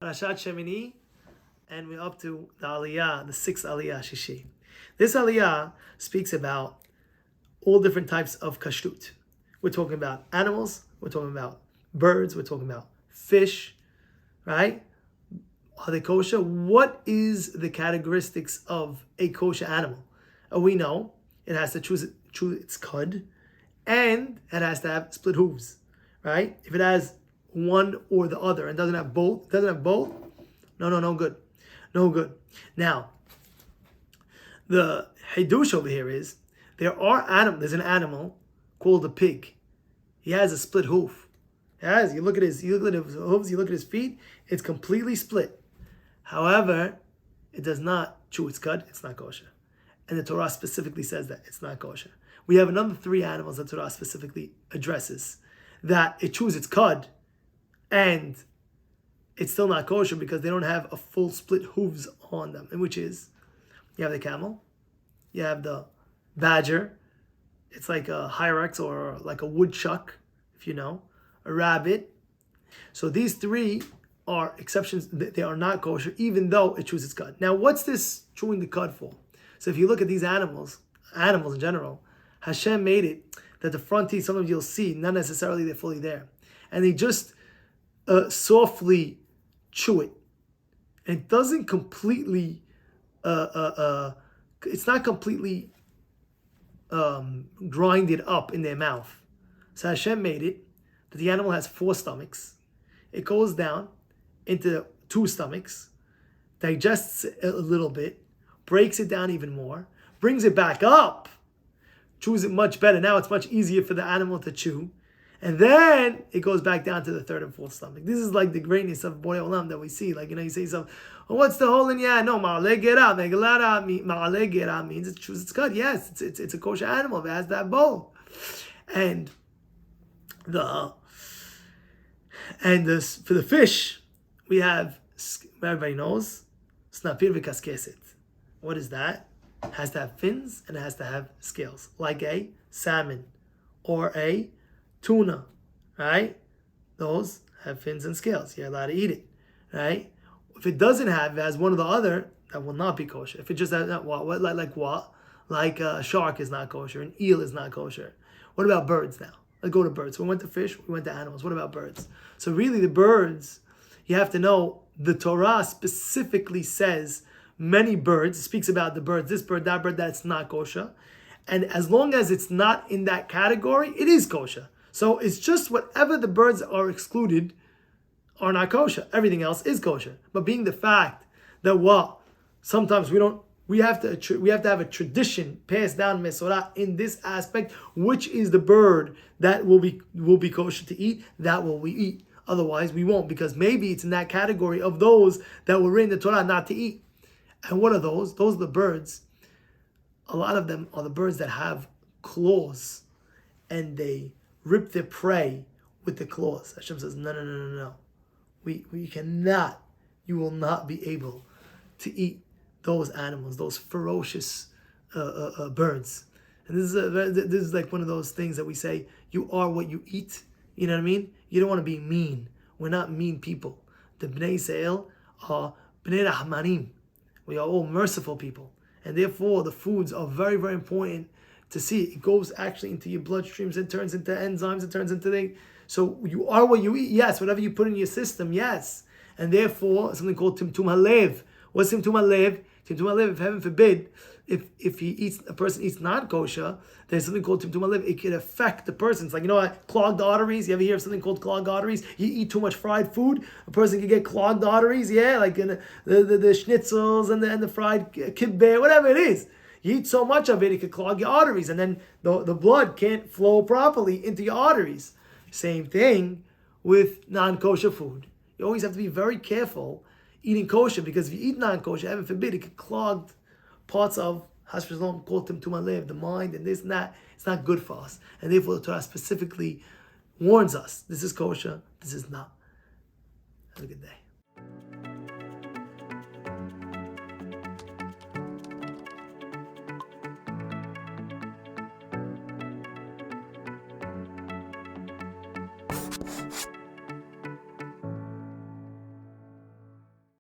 Parashat Shemini, and we're up to the Aliyah, the sixth Aliyah, Shishi. This Aliyah speaks about all different types of kashrut. We're talking about animals, we're talking about birds, we're talking about fish, right? Are they kosher? What is the characteristics of a kosher animal? We know it has to chew its cud, and it has to have split hooves, right? If it has one or the other and doesn't have both, no good. No good. Now, the Hidush over here is there's an animal called a pig. He has a split hoof. You look at his hooves, you look at his feet, it's completely split. However, it does not chew its cud, it's not kosher. And the Torah specifically says that it's not kosher. We have another three animals that Torah specifically addresses that it chews its cud and it's still not kosher because they don't have a full split hooves on them. And which is, you have the camel, you have the badger, it's like a hyrax or like a woodchuck, if you know, a rabbit. So these three are exceptions. They are not kosher, even though it chews its cud. Now, what's this chewing the cud for? So if you look at these animals in general, Hashem made it that the front teeth, sometimes you'll see, not necessarily they're fully there. And they just softly chew it. And it doesn't completely, it's not completely grinded up in their mouth. So Hashem made it that the animal has 4 stomachs. It goes down into 2 stomachs, digests it a little bit, breaks it down even more, brings it back up, chews it much better. Now it's much easier for the animal to chew. And then it goes back down to the 3rd and 4th stomach. This is like the greatness of Borei Olam that we see. Like, you say something, what's the hole in yeah? No, ma'aleh gera. Ma'aleh gera means it chews its cud. Yes, it's a kosher animal. It has that bowl. And for the fish, we have, everybody knows, snapir v'kaskeset. What is that? It has to have fins and it has to have scales, like a salmon or a tuna, right? Those have fins and scales. You're allowed to eat it, right? If it doesn't have, it has one or the other, that will not be kosher. If it just has what? Like a shark is not kosher, an eel is not kosher. What about birds now? Let's go to birds. We went to fish, we went to animals. What about birds? So really the birds, you have to know, the Torah specifically says many birds, speaks about the birds, this bird, that bird, that's not kosher. And as long as it's not in that category, it is kosher. So it's just whatever the birds are excluded are not kosher. Everything else is kosher. But being the fact that sometimes we have to have a tradition passed down Mesorah in this aspect, which is the bird that will be kosher to eat, that will we eat. Otherwise we won't, because maybe it's in that category of those that were in the Torah not to eat. And what are those? Those are the birds. A lot of them are the birds that have claws and they rip their prey with the claws. Hashem says, no. We cannot, you will not be able to eat those animals, those ferocious birds. And this is like one of those things that we say, you are what you eat. You know what I mean? You don't want to be mean. We're not mean people. The Bnei Yisrael are Bnei Rahmanim. We are all merciful people. And therefore, the foods are very, very important to see. It goes actually into your bloodstreams. It turns into enzymes. It turns into So you are what you eat. Yes, whatever you put in your system, yes. And therefore, something called Timtum HaLev. What's Timtum HaLev? Timtum HaLev, if heaven forbid, if a person eats non-kosher, there's something called Timtum HaLev. It could affect the person. It's like, what? Clogged arteries. You ever hear of something called clogged arteries? You eat too much fried food, a person can get clogged arteries. Yeah, like the schnitzels and the fried kibbeh, whatever it is. You eat so much of it, it could clog your arteries, and then the blood can't flow properly into your arteries. Same thing with non-kosher food. You always have to be very careful eating kosher, because if you eat non-kosher, heaven forbid, it could clog parts of Hashem called Timtum HaLev, the mind, and this and that. It's not good for us. And therefore the Torah specifically warns us, this is kosher, this is not. Have a good day.